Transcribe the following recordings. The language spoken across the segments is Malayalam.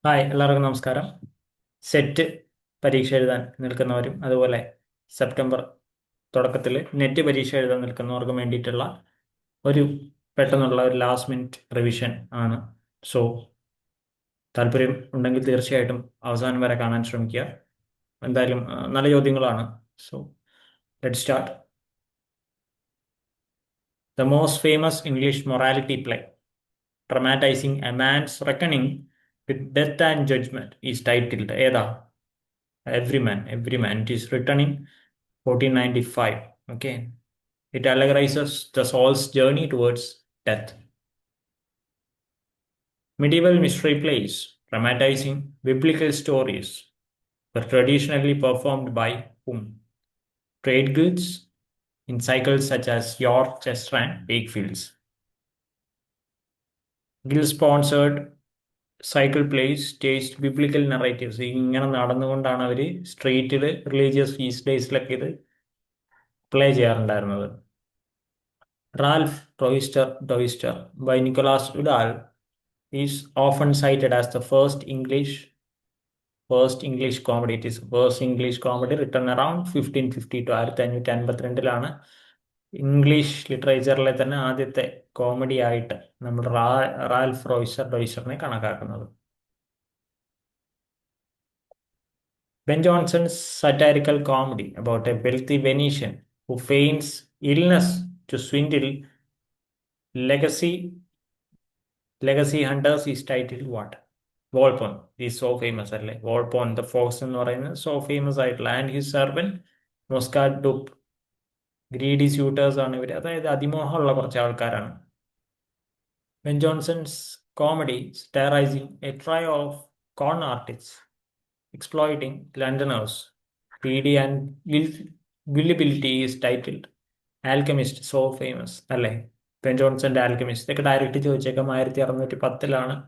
ഹായ്, എല്ലാവർക്കും നമസ്കാരം. സെറ്റ് പരീക്ഷ എഴുതാൻ നിൽക്കുന്നവരും അതുപോലെ സെപ്റ്റംബർ തുടക്കത്തിൽ നെറ്റ് പരീക്ഷ എഴുതാൻ നിൽക്കുന്നവർക്കും വേണ്ടിയിട്ടുള്ള ഒരു പെട്ടെന്നുള്ള ഒരു ലാസ്റ്റ് മിനിറ്റ് റിവിഷൻ ആണ്. സോ താല്പര്യം ഉണ്ടെങ്കിൽ തീർച്ചയായിട്ടും അവസാനം വരെ കാണാൻ ശ്രമിക്കുക. എന്തായാലും നല്ല ചോദ്യങ്ങളാണ്. So let start. The most famous English morality play dramatizing a man's reckoning with death and judgement is titled ഏതാ? Everyman. It is written in 1495. Okay. It allegorizes the soul's journey towards death. Medieval mystery plays, dramatizing biblical stories, were traditionally performed by whom? Trade guilds in cycles such as York, Chester, and Wakefield's. Guild-sponsored cycle plays stage biblical narratives. ഇങ്ങനെ നടന്നുകൊണ്ടാണ് അവർ സ്ട്രീറ്റിൽ റിലീജിയസ് ഫീസ്റ്റ് ഡേയ്സിലൊക്കെ ഇത് പ്ലേ ചെയ്യാറുണ്ടായിരുന്നത്. Ralph Doister by Nicholas Udall is often cited as the first English comedy. It is first English comedy written around 1552. 1552 English ലിറ്ററേച്ചറിലെ തന്നെ ആദ്യത്തെ കോമഡി ആയിട്ട് നമ്മൾ റാൽഫ് ഡോയിസ്റ്ററിനെ കണക്കാക്കുന്നത്. Ben Jonson's satirical comedy about a wealthy Venetian who feigns illness to swindle legacy hunters is titled what? Volpone is so famous. Volpone the fox എന്ന് പറയുന്നത് so famous ആയിട്ടുള്ള and his servant Moscat Dupe. Greedy suitors ആണ് ഇവർ, അതായത് അതിമോഹമുള്ള കുറച്ച് ആൾക്കാരാണ്. Ben Jonson's comedy satirizing a trio of con artists exploiting Londoners' greedy and gullibility is titled Alchemist, so famous. അല്ലേ? പെൻ ജോൺസന്റെ ആൽക്കമിസ്റ്റ് ഇതൊക്കെ ഡയറക്റ്റ് ചോദിച്ചേക്കാം. 1610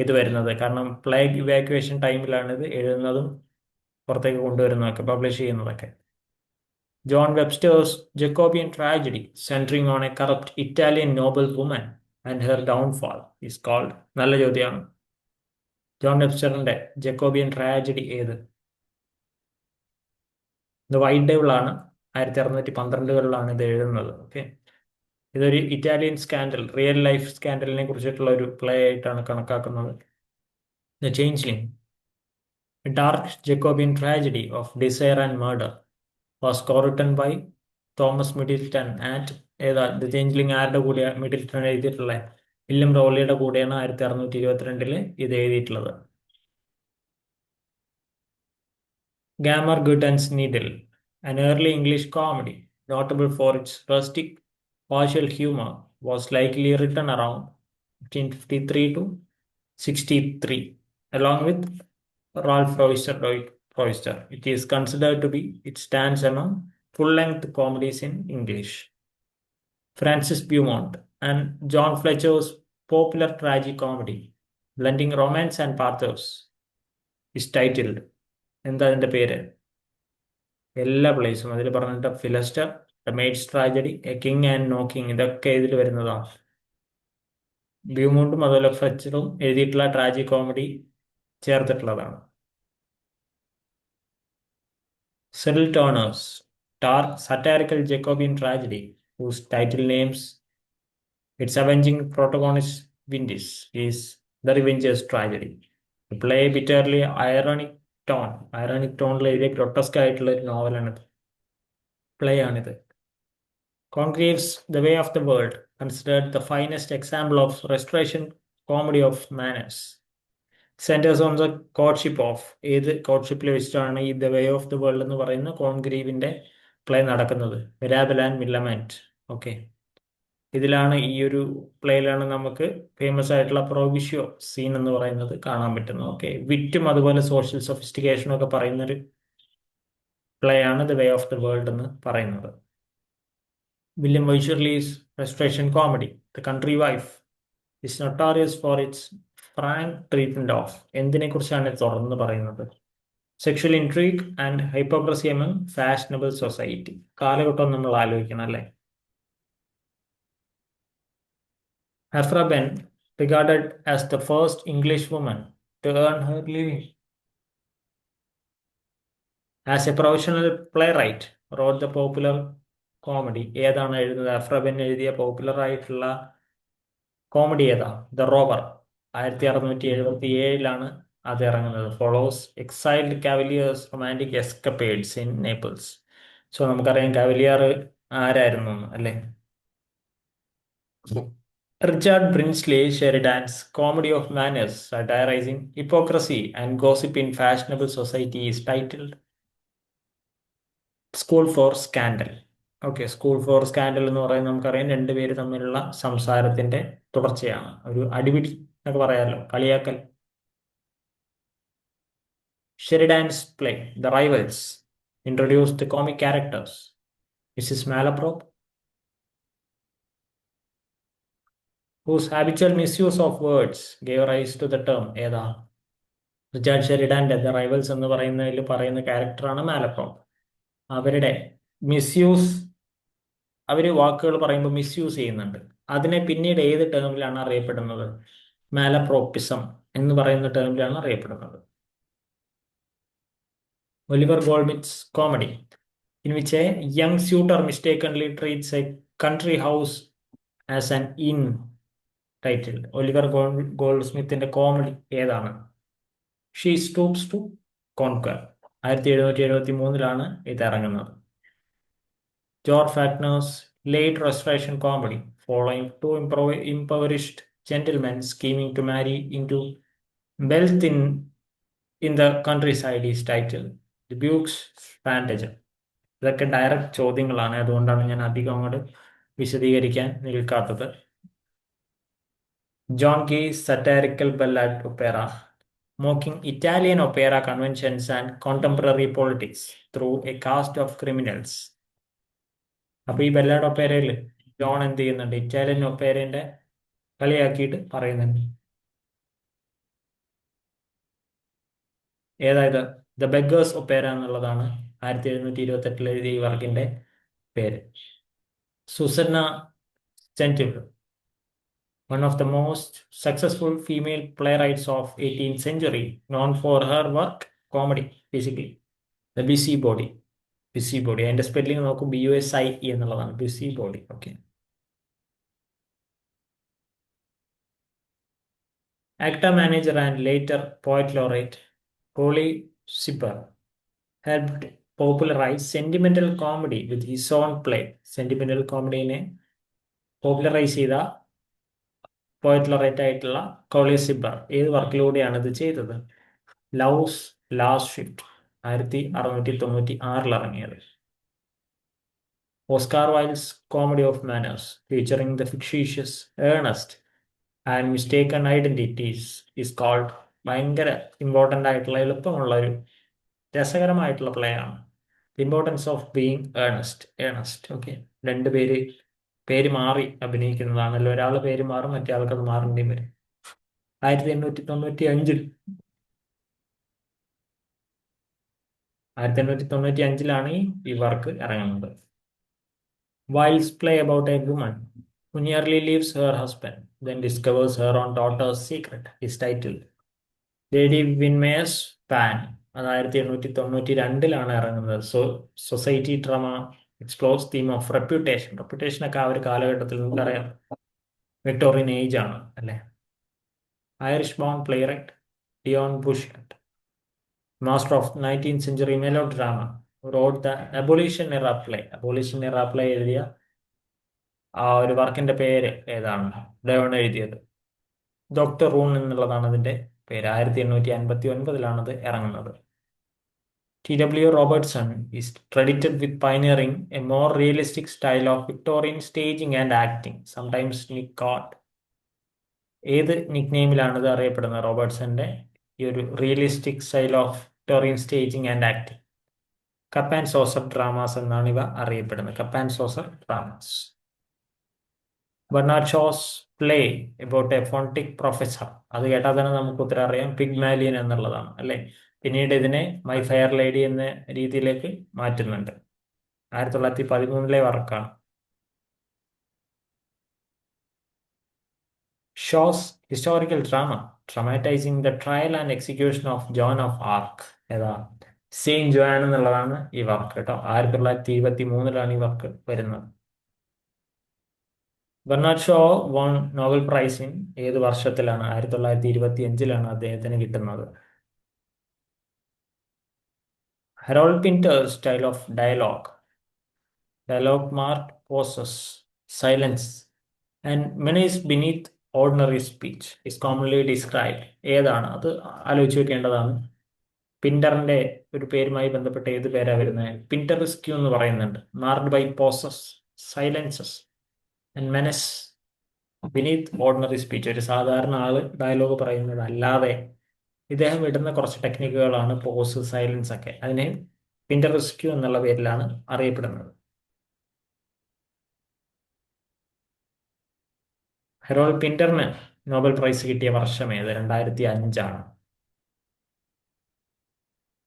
ഇത് വരുന്നത്. കാരണം പ്ലേഗ് ഇവാക്യുവേഷൻ ടൈമിലാണ് ഇത് എഴുതുന്നതും പുറത്തേക്ക് കൊണ്ടുവരുന്നതൊക്കെ പബ്ലിഷ് ചെയ്യുന്നതൊക്കെ. John Webster's Jacobean tragedy centring on a corrupt Italian noble woman and her downfall is called. നല്ല ചോദ്യമാണ്. ജോൺ വെബ്സ്റ്ററിന്റെ ജക്കോബിയൻ ട്രാജഡി ഏത്? ഇത് വൈറ്റ് ഡേവിൾ ആണ്. 1612 ഇത് എഴുതുന്നത്. ഓക്കെ, ഇതൊരു ഇറ്റാലിയൻ സ്കാൻഡൽ, റിയൽ ലൈഫ് സ്കാൻഡലിനെ കുറിച്ചിട്ടുള്ള ഒരു പ്ലേ ആയിട്ടാണ് കണക്കാക്കുന്നത്. The changeling, a dark Jacobean tragedy of desire and murder was co-written by Thomas Middleton and ഏതാ? ദ ചേഞ്ച്ലിംഗ് ആരുടെ കൂടെ മിഡിൽട്ടൺ എഴുതിയിട്ടുള്ളത്? വില്യം റോളിയുടെ കൂടെയാണ് 1622 ഇത് എഴുതിയിട്ടുള്ളത്. Gammer Gutten's Needle, an early English comedy notable for its rustic partial humor, was likely written around 1553 to 63, along with Ralph Royster. It is considered to be, it stands among full-length comedies in English. Francis Beaumont and John Fletcher's popular tragicomedy, blending romance and pathos, is titled, എന്താ അതിൻ്റെ പേര്? എല്ലാ പ്ലേസും അതിൽ പറഞ്ഞിട്ട് Philaster, the maid's tragedy, a king and no king, ഇതൊക്കെ ഇതിൽ വരുന്നതാണ്. ബ്യൂമോണ്ടും അതുപോലെ ഫ്ലെച്ചറും എഴുതിയിട്ടുള്ള ട്രാജി കോമഡി ചേർത്തിട്ടുള്ളതാണ്. Cyril Tourneur's dark satirical Jacobean tragedy, whose title names its avenging protagonist Windis, is The Revenger's Tragedy. The play bitterly ironic ടോണിൽ എഴുതിയ ഗ്രൊട്ടസ്ക് ആയിട്ടുള്ള ഒരു നോവലാണിത്, പ്ലേ ആണിത്. Congreve's The Way of the World, considered the finest example of restoration comedy of manners, centers on the courtship of, ഏത് കോർട്ട്ഷിപ്പിൽ വെച്ചിട്ടാണ് ഈ the way of the world എന്ന് പറയുന്ന കോൺഗ്രീവിന്റെ പ്ലേ നടക്കുന്നത്? മിരാബൽ ആൻഡ് മില്ലമെന്റ്. ഓക്കെ, ഇതിലാണ് ഈ ഒരു പ്ലേയിലാണ് നമുക്ക് ഫേമസ് ആയിട്ടുള്ള പ്രൊവിഷ്യോ സീൻ എന്ന് പറയുന്നത് കാണാൻ പറ്റുന്നത്. ഓക്കെ, വിറ്റും അതുപോലെ സോഷ്യൽ സൊഫിസ്റ്റിക്കേഷനും ഒക്കെ പറയുന്നൊരു പ്ലേ ആണ് the way of the world എന്ന് പറയുന്നത്. William Wycherley's restoration comedy, The Country Wife, is notorious for its frank treatment of, എന്തിനെ കുറിച്ചാണ് തുറന്ന് പറയുന്നത്? Sexual intrigue and hypocrisy among fashionable society. കാലഘട്ടം നമ്മൾ ആലോചിക്കണം അല്ലേ? Aphra Behn, regarded as the first English woman to earn her living. As a professional playwright, wrote the popular comedy. ഏതാണ് എഴുതുന്നത്? അഫ്രബൻ എഴുതിയ പോപ്പുലർ ആയിട്ടുള്ള കോമഡി ഏതാ? The robber. 1677 അത് ഇറങ്ങുന്നത്. Follows exiled cavaliers romantic escapades in Naples. So നമുക്കറിയാം കാവലിയർ ആരായിരുന്നു എന്ന്, അല്ലേ? Richard Brinsley Sheridan's Comedy of Manners, satirizing hypocrisy and gossip in fashionable society, is titled School for Scandal. Okay, school for scandal എന്ന് പറയുന്നത് നമുക്കറിയാം രണ്ടുപേര് തമ്മിലുള്ള സംസാരത്തിന്റെ തുടർച്ചയാണ്. ഒരു അടിപിടി എന്നൊക്കെ പറയാമല്ലോ, കളിയാക്കൽ. Sheridan's play the rivals introduced comic characters. Mrs Malaprop, whose habitual misuse of words gave rise to the term. ഏതാ? റിച്ചാർഡ് ഷെരിഡാന്റെ ദ റൈവൽസ് എന്ന് പറയുന്നതിൽ പറയുന്ന ക്യാരക്ടറാണ് മാലപ്രോപ്പ്. അവരുടെ മിസ്യൂസ്, അവർ വാക്കുകൾ പറയുമ്പോൾ മിസ്യൂസ് ചെയ്യുന്നുണ്ട്. അതിനെ പിന്നീട് ഏത് ടേമിലാണ് അറിയപ്പെടുന്നത്? മാലപ്രോപ്പിസം എന്ന് പറയുന്ന ടേമിലാണ് അറിയപ്പെടുന്നത്. Oliver Goldsmith's comedy, in which a young suitor mistakenly treats a country house as an inn, titled. Oliver ഗോൾഡ്സ്മിത്തിന്റെ കോമഡി ഏതാണ്? She stoops to conquer. 1773 ഇത് ഇറങ്ങുന്നത്. George Farquhar's late restoration comedy, following two impoverished gentlemen scheming to marry into wealth in the countryside, is titled The Duke's Stratagem. ഇതൊക്കെ ഡയറക്റ്റ് ചോദ്യങ്ങളാണ്, അതുകൊണ്ടാണ് ഞാൻ അധികം അങ്ങോട്ട് വിശദീകരിക്കാൻ നിൽക്കാത്തത്. John Gay's satirical ballad opera, mocking Italian opera conventions and contemporary politics through a cast of criminals. അപ്പൊ ഈ ബെല്ലാഡ് ഒപ്പേരയിൽ ജോൺ എന്ത് ചെയ്യുന്നുണ്ട്? ഇറ്റാലിയൻ ഒപ്പേരന്റെ കളിയാക്കിയിട്ട് പറയുന്നുണ്ട്. ഏതായത്? ദ ബെഗേഴ്സ് ഒപ്പേര എന്നുള്ളതാണ് 1728 എഴുതിയ ഈ വർക്കിന്റെ പേര്. സുസന്ന സെന്റിൽ, one of the most successful female playwrights of 18th century, known for her work comedy, basically The Busybody. Busybody, അതിന്റെ സ്പെല്ലിംഗ് നോക്കും, BUSIE എന്നുള്ളതാണ്, Busybody. Okay. Actor manager and later poet laureate Polly Shipper helped popularize sentimental comedy with his own play. Sentimental comedy-നെ പോപ്പുലറൈസ് ചെയ്ത പോയറ്റ് ലോറേറ്റ് ആയിട്ടുള്ള കോളി സിബർ ഏത് വർക്കിലൂടെയാണ് ഇത് ചെയ്തത്? ലവ്സ് ലാസ്റ്റ് ഷിഫ്റ്റ്, 1696 ഇറങ്ങിയത്. Oscar Wilde's comedy of manners, featuring the fictitious Ernest and mistaken identities, is called. ഭയങ്കര ഇമ്പോർട്ടൻ്റ് ആയിട്ടുള്ള എളുപ്പമുള്ള ഒരു രസകരമായിട്ടുള്ള പ്ലേ ആണ്. The importance of being Earnest. Okay, പേര് മാറി അഭിനയിക്കുന്നതാണല്ലോ. ഒരാൾ പേര് മാറും, മറ്റേ ആൾക്ക് അത് മാറേണ്ടിയും വരും. 1895 ഈ വർക്ക് ഇറങ്ങുന്നത്. Wilde's play about a woman who nearly leaves her husband, then discovers her own daughter's secret, is titled Lady Windermere's Fan. അത് 1892 ഇറങ്ങുന്നത്. Society drama explores theme of reputation. റെപ്യൂട്ടേഷനൊക്കെ ആ ഒരു കാലഘട്ടത്തിൽ നമുക്കറിയാം, വിക്ടോറിയൻ ഏജ് ആണ്, അല്ലേ? Irish born playwright Dion Boucicault, master of 19th century melodrama, wrote the Abolition Era Play. Abolition Era Play എഴുതിയ ആ ഒരു വർക്കിന്റെ പേര് ഏതാണ്? ഡയോൺ എഴുതിയത്. ഡോക്ടർ റൂൺ എന്നുള്ളതാണ് അതിന്റെ പേര്. 1859 അത് ഇറങ്ങുന്നത്. T.W. Robertson is credited with pioneering a more realistic style of Victorian staging and acting, sometimes nicknamed. ഏത് നിക്നെയിമിലാണ് ഇത് അറിയപ്പെടുന്നത്? റോബർട്ട്സന്റെ ഈ ഒരു realistic style of Victorian staging and acting. Cup and saucer dramas എന്നാണ് ഇവ അറിയപ്പെടുന്നത്. Cup and saucer dramas. Bernard Shaw's play about a phonic professor, അത് കേട്ടാൽ തന്നെ നമുക്ക് ഉത്തരം അറിയാം, പിഗ്മാലിയൻ എന്നുള്ളതാണ്, അല്ലേ? പിന്നീട് ഇതിനെ മൈ ഫെയർ ലേഡി എന്ന രീതിയിലേക്ക് മാറ്റുന്നുണ്ട്. 1913 വർക്കാണ്. Shows historical drama dramatizing the trial and execution of Joan of Arc. ഏതാ? സെയിന്റ് ജോൺ എന്നുള്ളതാണ് ഈ വർക്ക് കേട്ടോ. 1923 ഈ വർക്ക് വരുന്നത്. Bernard Shaw won Nobel prize in ഏത് വർഷത്തിലാണ്? 1925 അദ്ദേഹത്തിന് കിട്ടുന്നത്. Harold Pinter's style of dialogue mark pauses silence and menace beneath ordinary speech is commonly described. ഏതാണ് അത്? ആലോചിച്ച് വെക്കേണ്ടതാണ്. പിന്ററിന്റെ ഒരു പേരുമായി ബന്ധപ്പെട്ട് ഏത് പേരാ വരുന്നത്? പിന്ററിസ്ക്യൂ എന്ന് പറയുന്നുണ്ട്. Marked by pauses silences and menace beneath ordinary speech. ഒരു സാധാരണ ആള് ഡയലോഗ് പറയുന്നത് അല്ലാതെ ഇദ്ദേഹം ഇടുന്ന കുറച്ച് ടെക്നിക്കുകളാണ് പോസ്, സൈലൻസ് ഒക്കെ. അതിനെ പിന്ററിസ്ക്യൂ എന്നുള്ള പേരിലാണ് അറിയപ്പെടുന്നത്. ഹെറോൾഡ് പിന്ററിന് നോബൽ പ്രൈസ് കിട്ടിയ വർഷം ഏത്? 2005.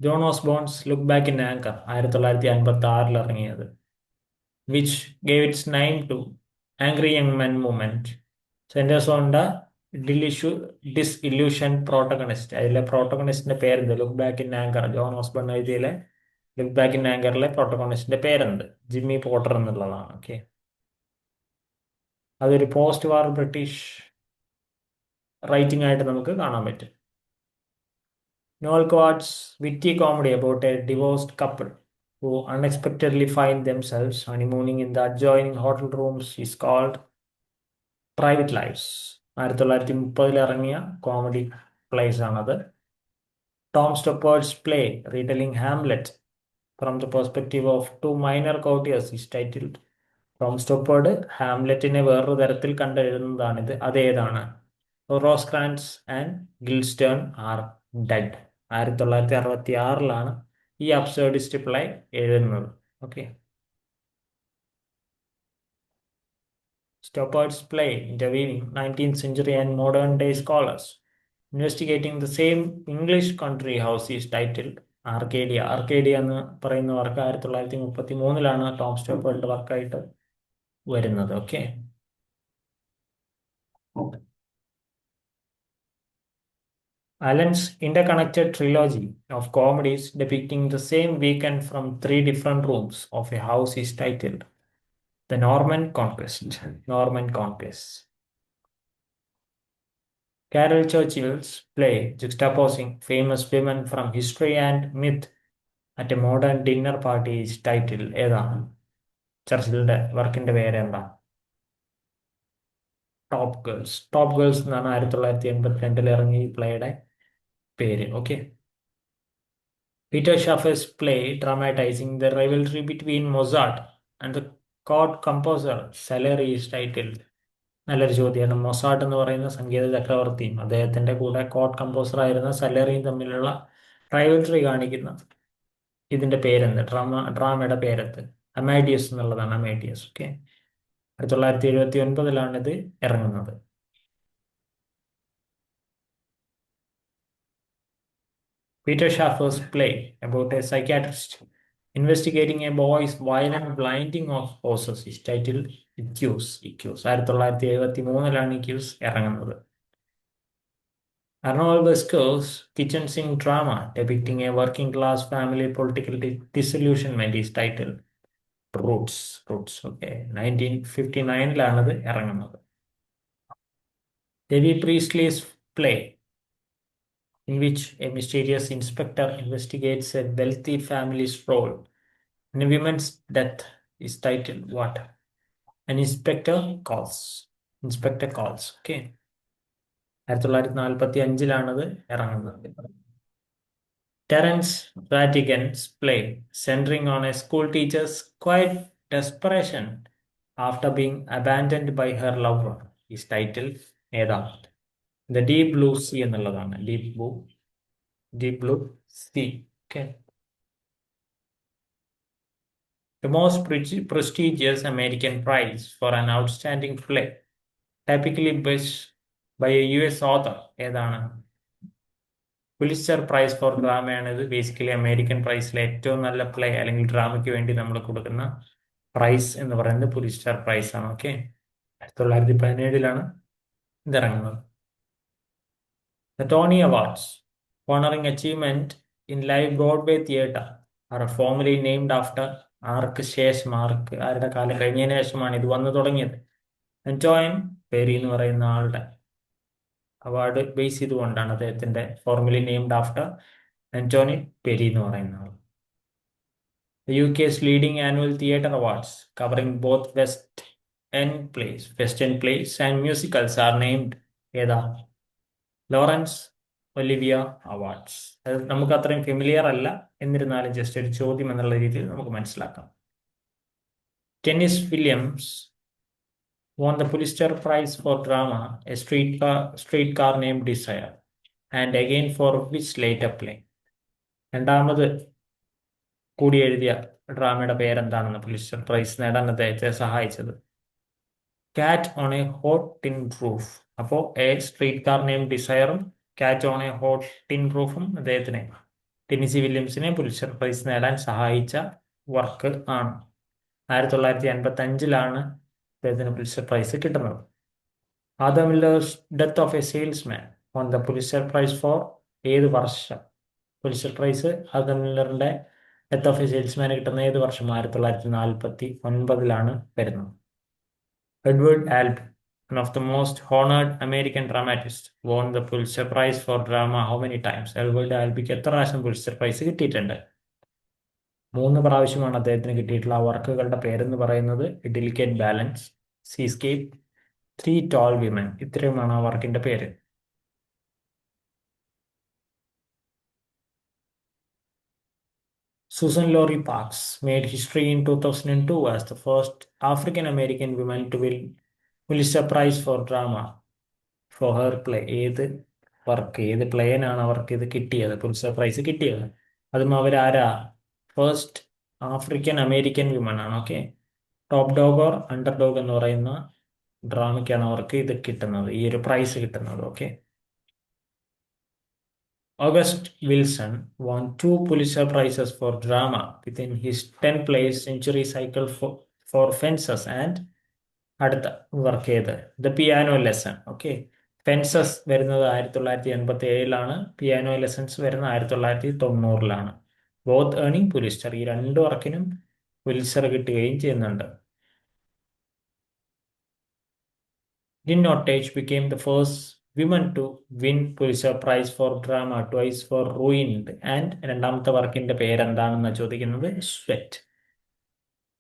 John Osborne's Look Back in Anger 1956 ഇറങ്ങിയത്. Which gave its name to Angry Young Men movement. Centres on the disillusion protagonist. അതിലെ പ്രോട്ടഗണിസ്റ്റിന്റെ പേരെന്ത്? Look Back in Anger. John Osborne എഴുതിയിലെ ലുക്ക് ബാക്ക് ഇൻ ആങ്കറിലെ പ്രോട്ടഗണിസ്റ്റിന്റെ പേരെന്ത്? ജിമ്മി പോട്ടർ എന്നുള്ളതാണ്. ഓക്കെ, അതൊരു പോസ്റ്റ് വാർ ബ്രിട്ടീഷ് റൈറ്റിംഗ് ആയിട്ട് നമുക്ക് കാണാൻ പറ്റും. Noel Coward's witty comedy about a divorced couple who unexpectedly find themselves honeymooning in the adjoining hotel rooms is called Private Lives. 1930 ഇറങ്ങിയ കോമഡി പ്ലേസ് ആണത്. Tom Stoppard's play retelling Hamlet from the perspective of two minor courtiers is titled. Tom Stoppard ഹാംലെറ്റിനെ വേറൊരു തരത്തിൽ കണ്ടെഴുതുന്നതാണിത്. അതേതാണ്? Rosencrantz and Guildenstern Are Dead. 1966 ഈ അബ്സേർഡിസ്റ്റ് പ്ലേ എഴുതുന്നത്. Okay, Stoppard's play interweaving 19th century and modern day scholars investigating the same English country house is titled Arcadia. Arcadia എന്ന് പറയുന്ന വർക്ക് 1933 ടോം സ്റ്റോപ്പേർഡിന്റെ വർക്കായിട്ട് വരുന്നത്. Okay, Allen's interconnected trilogy of comedies depicting the same weekend from three different rooms of a house is titled The Norman Conquest. Norman Conquest. Carol Churchill's play juxtaposing famous women from history and myth at a modern dinner party is titled. ഏതാണ്? ചർച്ചിലിന്റെ വർക്കിന്റെ പേര് എന്താ? Top girls. ടോപ്പ് ഗേൾസ് എന്നാണ് 1982 ഇറങ്ങിയ ഈ പ്ലേയുടെ പേര്. Okay, Peter Shaffer's play dramatizing the rivalry between Mozart and the court composer Salieri is titled. നല്ലൊരു ചോദ്യമാണ്. മൊസാർട്ട് എന്ന് പറയുന്ന സംഗീത ചക്രവർത്തിയും അദ്ദേഹത്തിന്റെ കൂടെ കോർട്ട് കമ്പോസർ ആയിരുന്ന സലേറിയും തമ്മിലുള്ള റൈവൽറി കാണിക്കുന്ന ഇതിന്റെ പേരെന്ത്? ഡ്രാമയുടെ പേരെന്ത്? അമാഡിയസ് എന്നുള്ളതാണ്. അമാഡിയസ്. ഓക്കെ, 1979 ഇത് ഇറങ്ങുന്നത്. Peter Schaffer's play about a psychiatrist investigating a boy's violent blinding of horses is titled Ichthus. 1973 ഇക്യൂസ് ഇറങ്ങുന്നത്. Arnold Besker's kitchen sink drama depicting a working class family political disillusionment is titled Roots. Okay, 1959 ഇത് ഇറങ്ങുന്നത്. Debbie Priestley's play in which a mysterious inspector investigates a wealthy family's role in a woman's death is titled what? An Inspector Calls. Inspector Calls. Okay, 1945 ഇത് ഇറങ്ങുന്നത്. Terence Rattigan's play centering on a school teacher's quiet desperation after being abandoned by her lover is titled ഏതാ? The Deep Blue Sea എന്നുള്ളതാണ്. Deep Blue Sea. Okay. The most prestigious American prize for an outstanding play, typically based by a US author, ഏതാണ്? പുലിറ്റ്സർ പ്രൈസ് ഫോർ ഡ്രാമയാണ്. ഇത് ബേസിക്കലി അമേരിക്കൻ പ്രൈസിലെ ഏറ്റവും നല്ല പ്ലേ അല്ലെങ്കിൽ ഡ്രാമയ്ക്ക് വേണ്ടി നമ്മൾ കൊടുക്കുന്ന പ്രൈസ് എന്ന് പറയുന്നത് പുലിറ്റ്സർ പ്രൈസ് ആണ്. Okay, 1917 ഇതിറങ്ങുന്നത്. The Tony Awards, honoring achievement in live Broadway theatre, are formally named after ആർക്ക് ശേഷം ആരുടെ കാലം കഴിഞ്ഞതിന് ശേഷമാണ് ഇത് വന്നു തുടങ്ങിയത്. ആന്റോയിൻ പെരി എന്ന് പറയുന്ന ആളുടെ അവാർഡ് ബേസ് ചെയ്തുകൊണ്ടാണ് അദ്ദേഹത്തിന്റെ ഫോർമലി നെയിംഡ് ആഫ്റ്റർ ആന്റോണി പെരി എന്ന് പറയുന്ന ആൾ. The UK's leading annual theatre awards, covering both West End plays and musicals, are named ഏതാ ലോറൻസ് ഒലിവിയ അവാർഡ്സ്. അത് നമുക്ക് അത്രയും ഫെമിലിയർ അല്ല, എന്നിരുന്നാലും ജസ്റ്റ് ഒരു ചോദ്യം എന്നുള്ള രീതിയിൽ നമുക്ക് മനസ്സിലാക്കാം. Tennis Williams won the Pulitzer Prize for Drama, a streetcar named Desire, and again for which later play? രണ്ടാമത് കൂടി എഴുതിയ ഡ്രാമയുടെ പേരെന്താണെന്ന് പുലിറ്റ്സർ പ്രൈസ് നേടാൻ അദ്ദേഹത്തെ സഹായിച്ചത്? കാറ്റ് on A hot tin roof. അപ്പോൾ എ സ്ട്രീറ്റ് കാർ നെയിം ഡിസയറും കാറ്റ് ഓൺ എ ഹോട്ട് ടിൻ റൂഫും അദ്ദേഹത്തിനെ, ടെന്നിസി വില്യംസിനെ പുലിറ്റ്സർ പ്രൈസ് നേടാൻ സഹായിച്ച വർക്ക് ആണ്. 1985 അദ്ദേഹത്തിന് പുലിറ്റ്സർ പ്രൈസ് കിട്ടുന്നത്. Adam Miller's Death of a Salesman won the Pulitzer prize for ഏത് വർഷം? പുലിറ്റ്സർ പ്രൈസ് ആദം മില്ലറിന്റെ ഡെത്ത് ഓഫ് എ സെയിൽസ്മാൻ കിട്ടുന്ന ഏത് വർഷം? 1949 വരുന്നത്. Edward Albee, one of the most honored American dramatists, won the Pulitzer Prize for Drama how many times? Edward Albeeക്ക് എത്ര പ്രാവശ്യം പുലിറ്റ്സർ പ്രൈസ് കിട്ടിയിട്ടുണ്ട്? 3 പ്രാവശ്യമാണ് അദ്ദേഹത്തിന് കിട്ടിയിട്ടുള്ള. ആ വർക്കുകളുടെ പേരെന്ന് പറയുന്നത് ഡെലിക്കേറ്റ് ബാലൻസ്, സീസ്കേപ്പ്, 3 Tall Women. ഇത്രയുമാണ് ആ വർക്കിന്റെ പേര്. Susan Laurie Parks made history in 2002 as the first African American woman to win Pulitzer Prize for Drama for her play. ഏത് പ്ലേനാണ് അവർക്ക് ഇത് കിട്ടിയത്, പുലിറ്റ്സർ പ്രൈസ് കിട്ടിയത്? അതും അവരാരാ? ഫസ്റ്റ് ആഫ്രിക്കൻ അമേരിക്കൻ വിമൺ ആണ്. Okay, top dog or under dog എന്ന് പറയുന്ന ഡ്രാമയ്ക്കാണ് അവർക്ക് ഇത് കിട്ടുന്നത്, ഈ ഒരു പ്രൈസ് കിട്ടുന്നത്. Okay, August Wilson won 2 Pulitzer Prizes for drama within his 10-play century cycle for Fences and അടുത്ത വർക്ക് ചെയ്ത് the piano lesson. Okay, fences വരുന്നത് 1987 പിയാനോ ലെസൺസ് വരുന്നത് 1990. Both earning Pulitzer. ഈ 2 വർക്കിനും പുലിറ്റ്സർ കിട്ടുകയും ചെയ്യുന്നുണ്ട്. Lynn Nottage became the first women to win Pulitzer Prize for Drama, twice for Ruined. And രണ്ടാമത്തെ വർക്കിന്റെ പേരെന്താണെന്ന് ചോദിക്കുന്നത്? സ്വെറ്റ്.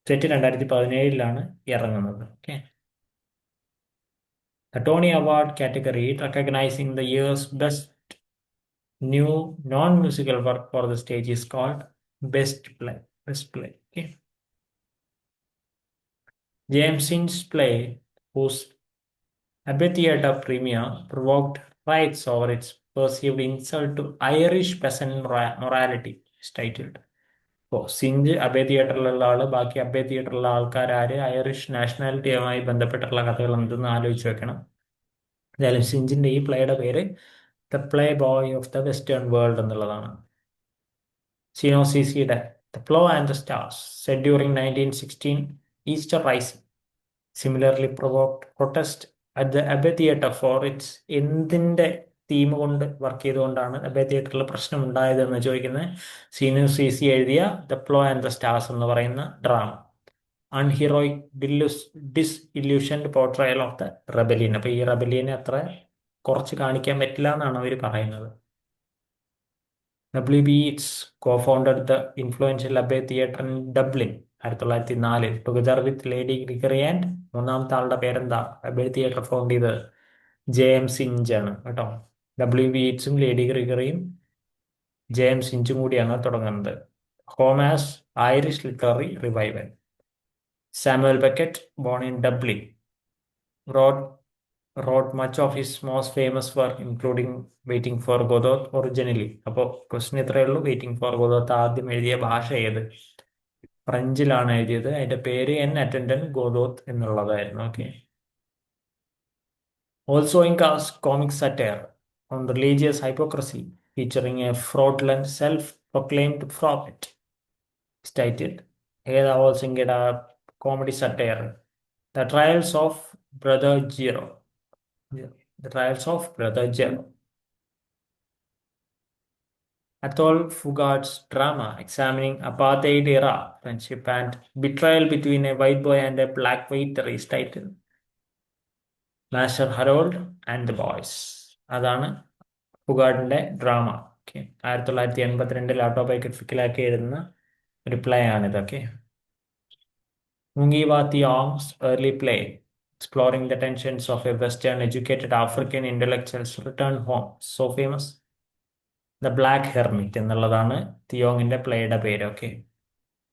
2017 ഇറങ്ങുന്നത്. Okay, the Tony Award category, recognizing the year's best new non-musical work for the stage, is called Best Play. Okay, James Synge's play, whose Abbey Theatre premiere provoked riots over its perceived insult to Irish peasant morality, is titled. അപ്പോൾ സിഞ്ച് അബേ തിയേറ്ററിലുള്ള ആള്, ബാക്കി അബേ തിയേറ്ററിലുള്ള ആൾക്കാർ ഐറിഷ് നാഷണാലിറ്റിയുമായി ബന്ധപ്പെട്ടുള്ള കഥകൾ എന്തെന്ന് ആലോചിച്ച് വെക്കണം. എന്തായാലും സിഞ്ചിന്റെ ഈ പ്ലേയുടെ പേര് the Playboy of the Western World എന്നുള്ളതാണ്. സിനോ സിസിയുടെ the Plough and the Stars, set during 1916 Easter Rising, similarly provoked protest at the Abbey Theatre for its. എന്തിന്റെ തീം കൊണ്ട് വർക്ക് ചെയ്തുകൊണ്ടാണ് അബേ തിയേറ്ററിൽ പ്രശ്നം ഉണ്ടായതെന്ന് ചോദിക്കുന്നത്. സീനു സിസി എഴുതിയ the Plough and the Stars എന്ന് പറയുന്ന drama. Unheroic disillusioned portrayal of the rebellion. അപ്പൊ ഈ റെബലിയനെ അത്ര കുറച്ച് കാണിക്കാൻ പറ്റില്ല എന്നാണ് അവർ പറയുന്നത്. W.B. Yeats co-founded the influential Abbey Theatre in Dublin 1904 together with Lady Gregory and മൂന്നാമത്തെ ആളുടെ പേരെന്താ? അബേ തിയേറ്റർ ഫൗണ്ട് ചെയ്തത് ജെ.എം. സിഞ്ച് ആണ് കേട്ടോ. W.B. Yeatsഉം ലേഡി ഗ്രിഗറിയും ജെ.എം. സിഞ്ചും കൂടിയാണ് തുടങ്ങുന്നത്. Home as Irish literary revival. Samuel Beckett, born in Dublin, wrote much of his most famous work, including Waiting for Godot originally. അപ്പോൾ ക്വസ്റ്റ്യൻ ഇത്രയേ ഉള്ളൂ. വെയിറ്റിംഗ് ഫോർ ഗോദോത്ത് ആദ്യം എഴുതിയ ഭാഷ ഏത്? ഫ്രഞ്ചിലാണ് എഴുതിയത്. അതിന്റെ പേര് എൻ അറ്റൻഡന്റ് ഗോദോത്ത് എന്നുള്ളതായിരുന്നു. Okay, also in comic satire on religious hypocrisy, featuring a fraudulent self-proclaimed prophet, titled. ഏതാ ഓൾസിംഗയുടെ comedy satire? The Trials of Brother Jero. The Trials of Brother Jello. Athol Fugard's drama examining apartheid era friendship and betrayal between a white boy and a black waiter is titled Master Harold and the Boys. അതാണ് ഫുഗാർഡിന്റെ ഡ്രാമ. ഓക്കെ, 1982 ഓട്ടോബയോഗ്രഫിക്കലാക്കി എഴുതുന്ന ഒരു play ആണിതൊക്കെ. Mungi Wa Thiong's early play, exploring the tensions of a Western educated African intellectual's return home. So famous. The Black Hermit എന്നുള്ളതാണ് തിയോങ്ങിന്റെ പ്ലേയുടെ പേര്. ഓക്കെ,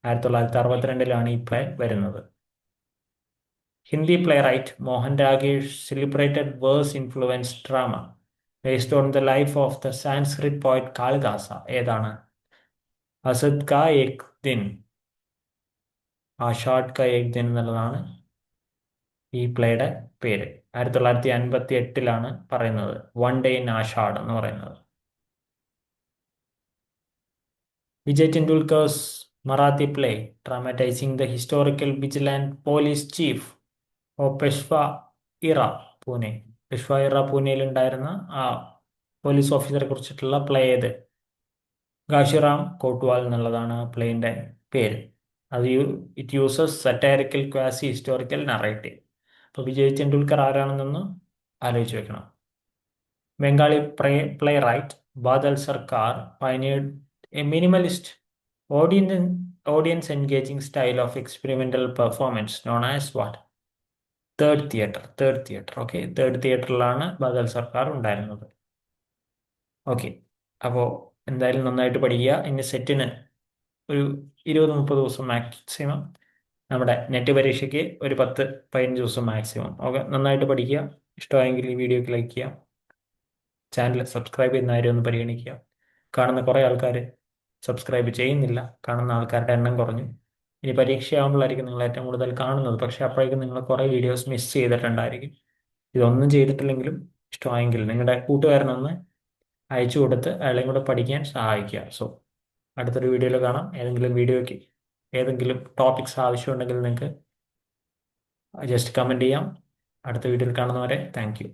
1962 ഈ പ്ലേ വരുന്നത്. Hindi playwright Mohan Rakesh celebrated verse influence drama based on the life of the Sanskrit poet Kalidasa ഏതാണ്? അസദ് കാ ഏക് ദിൻ, ആഷാഡ് കാ ഏക് ദിൻ എന്നുള്ളതാണ് ഈ പ്ലേയുടെ പേര്. 1958 പറയുന്നത് വൺ ഡേ ഇൻ ആഷാഡ് എന്ന് പറയുന്നത്. Vijay Tendulkar's Marathi play dramatizing the historical vigilant police chief of Peshwa Era, Pune. പെഷ്വ ഇറ പൂനെയിൽ ഉണ്ടായിരുന്ന ആ പോലീസ് ഓഫീസറെ കുറിച്ചിട്ടുള്ള പ്ലേ ഏത്? ഗാഷിറാം കോട്ട്വാൾ എന്നുള്ളതാണ് പ്ലേന്റെ പേര്. അത് it uses satirical quasi historical narrative. അപ്പോൾ വിജയ് തെണ്ടുൽക്കർ ആരാണെന്നൊന്ന് ആലോചിച്ച് വെക്കണം. ബംഗാളി പ്ലേ റൈറ്റ് ബാദൽ സർക്കാർ pioneered a minimalist audience engaging style of experimental performance known as what? Third theatre. Okay, third തിയേറ്ററിലാണ് ബാദൽ സർക്കാർ ഉണ്ടായിരുന്നത്. ഓക്കെ, അപ്പോൾ എന്തായാലും നന്നായിട്ട് പഠിക്കുക. ഇനി സെറ്റിന് ഒരു 20-30 ദിവസം മാക്സിമം, നമ്മുടെ നെറ്റ് പരീക്ഷയ്ക്ക് ഒരു 10-15 ദിവസം മാക്സിമം. ഓക്കെ, നന്നായിട്ട് പഠിക്കുക. ഇഷ്ടമായെങ്കിൽ ഈ വീഡിയോക്ക് ലൈക്ക് ചെയ്യാം. ചാനൽ സബ്സ്ക്രൈബ് ചെയ്യുന്ന കാര്യം ഒന്ന് പരിഗണിക്കുക. കാണുന്ന കുറേ ആൾക്കാർ സബ്സ്ക്രൈബ് ചെയ്യുന്നില്ല, കാണുന്ന ആൾക്കാരുടെ എണ്ണം കുറഞ്ഞു. ഇനി പരീക്ഷയാകുമ്പോഴായിരിക്കും നിങ്ങൾ ഏറ്റവും കൂടുതൽ കാണുന്നത്, പക്ഷെ അപ്പോഴേക്കും നിങ്ങൾ കുറേ വീഡിയോസ് മിസ് ചെയ്തിട്ടുണ്ടായിരിക്കും. ഇതൊന്നും ചെയ്തിട്ടില്ലെങ്കിലും ഇഷ്ടമായെങ്കിൽ നിങ്ങളുടെ കൂട്ടുകാരനൊന്ന് അയച്ചു കൊടുത്ത് അയാളെയും കൂടെ പഠിക്കാൻ സഹായിക്കുക. സോ അടുത്തൊരു വീഡിയോയിൽ കാണാം. ഏതെങ്കിലും ടോപ്പിക്സ് ആവശ്യമുണ്ടെങ്കിൽ നിങ്ങൾക്ക് ജസ്റ്റ് കമൻറ്റ് ചെയ്യാം. അടുത്ത വീഡിയോയിൽ കാണുന്നവരെ താങ്ക് യു.